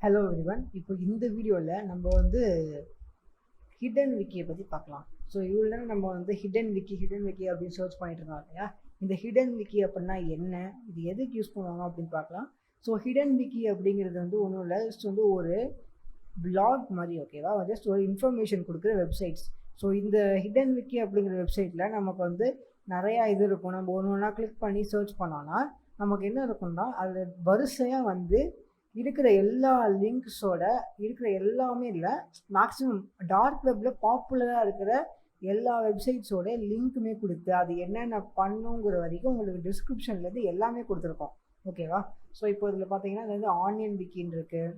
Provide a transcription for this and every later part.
Hello everyone. இப்போ இந்த வீடியோவில் நம்ம ஹிடன் விக்கியை பற்றி பார்க்கலாம். ஸோ இவ்வளோ நம்ம ஹிடன் விக்கி அப்படின்னு சர்ச் பண்ணிட்டு இருக்கோம் இல்லையா. இந்த ஹிடன் விக்கி அப்படின்னா என்ன, இது எதுக்கு யூஸ் பண்ணுவாங்க அப்படின்னு பார்க்கலாம். ஸோ ஹிடன் விக்கி அப்படிங்கிறது ஒன்றும் இல்லை, ஜஸ்ட் ஒரு பிளாக் மாதிரி, ஓகேவா, ஜஸ்ட் ஒரு இன்ஃபர்மேஷன் கொடுக்குற வெப்சைட்ஸ். ஸோ இந்த ஹிடன் விக்கி அப்படிங்கிற வெப்சைட்டில் நமக்கு நிறையா இது இருக்கும். நம்ம ஒன்று ஒன்றா கிளிக் பண்ணி சர்ச் பண்ணோன்னா நமக்கு என்ன இருக்கும்னா, அதில் வரிசையாக இருக்கிற எல்லா லிங்க்ஸோட இருக்கிற எல்லாமே இல்லை, மேக்ஸிமம் டார்க் வெப்பில் பாப்புலராக இருக்கிற எல்லா வெப்சைட்ஸோட லிங்க்குமே கொடுத்து அது என்னென்ன பண்ணுங்கிற வரைக்கும் உங்களுக்கு டிஸ்கிரிப்ஷன்லேருந்து எல்லாமே கொடுத்துருக்கோம், ஓகேவா. ஸோ இப்போ இதில் பார்த்தீங்கன்னா ஆனியன் விக்கின்னு இருக்குது,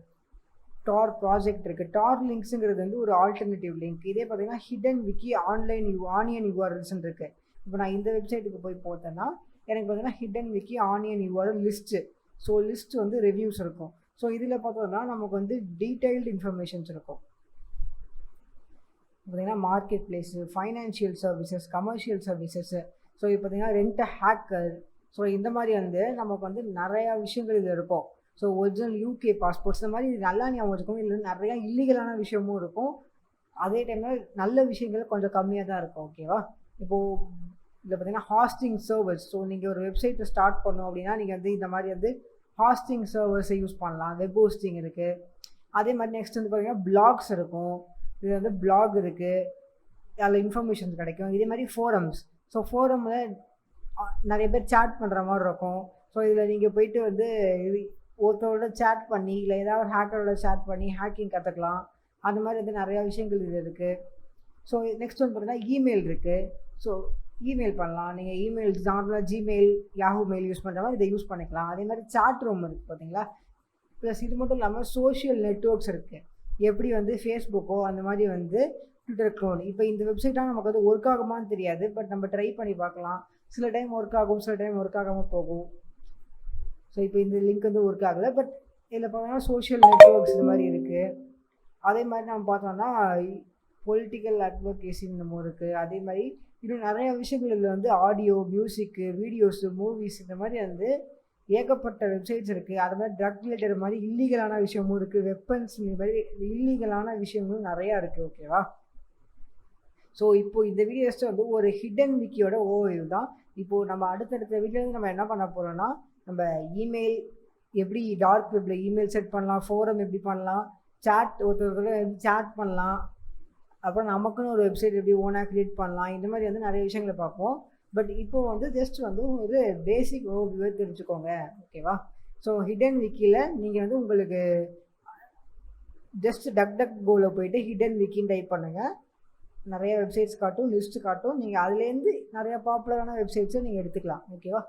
டார் ப்ராஜெக்ட் இருக்குது. டார் லிங்க்ஸுங்கிறது ஒரு ஆல்டர்னேட்டிவ் லிங்க். இதே பார்த்தீங்கன்னா ஹிடன் விக்கி ஆனியன் யூஆர்எல்ஸ்ன்னு இருக்குது. இப்போ நான் இந்த வெப்சைட்டுக்கு போய் பார்த்தேன்னா எனக்கு பார்த்தீங்கன்னா hidden Vicky onion URL list. So list reviews இருக்கும். ஸோ இதில் பார்த்தோம்னா நமக்கு டீட்டெயில்டு இன்ஃபர்மேஷன்ஸ் இருக்கும். பார்த்தீங்கன்னா market place, financial services, commercial services. So இப்போ பார்த்தீங்கன்னா ரெண்ட் ஹேக்கர். ஸோ இந்த மாதிரி நமக்கு நிறையா விஷயங்கள் இதில் இருக்கும். ஸோ ஒரிஜினல் யூகே பாஸ்போர்ட்ஸ், இந்த மாதிரி நல்லா ஞாபகம் இருக்கும். இதில் நிறையா இல்லீகலான விஷயமும் இருக்கும், அதே டைமில் நல்ல விஷயங்கள் கொஞ்சம் கம்மியாக தான் இருக்கும், ஓகேவா. இப்போது இதில் பார்த்தீங்கன்னா ஹாஸ்டிங் சர்வர்ஸ். ஸோ நீங்கள் ஒரு வெப்சைட்டை ஸ்டார்ட் பண்ணோம் அப்படின்னா நீங்கள் இந்த மாதிரி ஹாஸ்டிங் சர்வர்ஸை யூஸ் பண்ணலாம். வெப் ஹோஸ்டிங் இருக்குது. அதே மாதிரி நெக்ஸ்ட் பார்த்தீங்கன்னா பிளாக்ஸ் இருக்கும். இது பிளாக் இருக்குது, அதில் இன்ஃபர்மேஷன்ஸ் கிடைக்கும். இதே மாதிரி ஃபோரம்ஸ். ஸோ ஃபோரமில் நிறைய பேர் சேட் பண்ணுற மாதிரி இருக்கும். ஸோ இதில் நீங்கள் போயிட்டு ஒருத்தரோட சேட் பண்ணி இல்லை ஏதாவது ஒரு ஹேக்கரோட சேட் பண்ணி ஹேக்கிங் கற்றுக்கலாம். அந்த மாதிரி நிறையா விஷயங்கள் இது இருக்குது. ஸோ நெக்ஸ்ட் பார்த்தீங்கன்னா இமெயில் இருக்குது. ஸோ இமெயில் பண்ணலாம். நீங்கள் இமெயில் நார்மலாக ஜிமெயில், யாஹூ மெயில் யூஸ் பண்ணுற மாதிரி இதை யூஸ் பண்ணிக்கலாம். அதே மாதிரி சாட் ரூம் இருக்குது பார்த்தீங்களா. ப்ளஸ் இது மட்டும் இல்லாமல் சோஷியல் நெட்வொர்க்ஸ் இருக்குது. எப்படி ஃபேஸ்புக்கோ அந்த மாதிரி ட்விட்டர் க்ரோன். இப்போ இந்த வெப்சைட்டாக நமக்கு ஒர்க் ஆகுமான்னு தெரியாது, பட் நம்ம ட்ரை பண்ணி பார்க்கலாம். சில டைம் ஒர்க் ஆகும், சில டைம் ஒர்க் ஆகாமல் போகும். ஸோ இப்போ இந்த லிங்க் ஒர்க் ஆகலை, பட் இதில் பார்த்தோம்னா சோஷியல் நெட்வொர்க்ஸ் இந்த மாதிரி இருக்குது. அதே மாதிரி நம்ம பார்த்தோம்னா பொலிட்டிக்கல் அட்வொகேசி நம்ம இருக்குது. அதே மாதிரி இன்னும் நிறைய விஷயங்கள் இதில் ஆடியோ, மியூசிக்கு, வீடியோஸு, மூவிஸ், இந்த மாதிரி ஏகப்பட்ட வெப்சைட்ஸ் இருக்குது. அது மாதிரி ட்ரக் ரிலேட்டட் மாதிரி இல்லீகலான விஷயமும் இருக்குது. வெப்பன்ஸ், இந்த மாதிரி இல்லீகலான விஷயங்களும் நிறையா இருக்குது, ஓகேவா. ஸோ இப்போது இந்த வீடியோஸில் ஒரு ஹிடன் விக்கியோட ஓவர்வியூ தான். இப்போது நம்ம அடுத்தடுத்த வீடியோவில் நம்ம என்ன பண்ண போகிறோம்னா, நம்ம இமெயில் எப்படி டார்க் வெப்பில் இமெயில் செட் பண்ணலாம், ஃபோரம் எப்படி பண்ணலாம், சேட் ஒருத்தர் எப்படி சேட் பண்ணலாம், அப்புறம் நமக்குன்னு ஒரு வெப்சைட் எப்படி ஓனாக க்ரியேட் பண்ணலாம், இந்த மாதிரி நிறைய விஷயங்களை பார்ப்போம். பட் இப்போது ஜஸ்ட் ஒரு பேசிக் ஓவர்வியூவை தெரிஞ்சுக்கோங்க, ஓகேவா. ஸோ ஹிடன் விக்கியில் நீங்கள் உங்களுக்கு ஜஸ்ட் டக் கோவில் போயிட்டு ஹிடன் விக்கின்னு டைப் பண்ணுங்கள். நிறைய வெப்சைட்ஸ் காட்டும், லிஸ்ட்டு காட்டும். நீங்கள் அதுலேருந்து நிறையா பாப்புலரான வெப்சைட்ஸை நீங்கள் எடுத்துக்கலாம், ஓகேவா.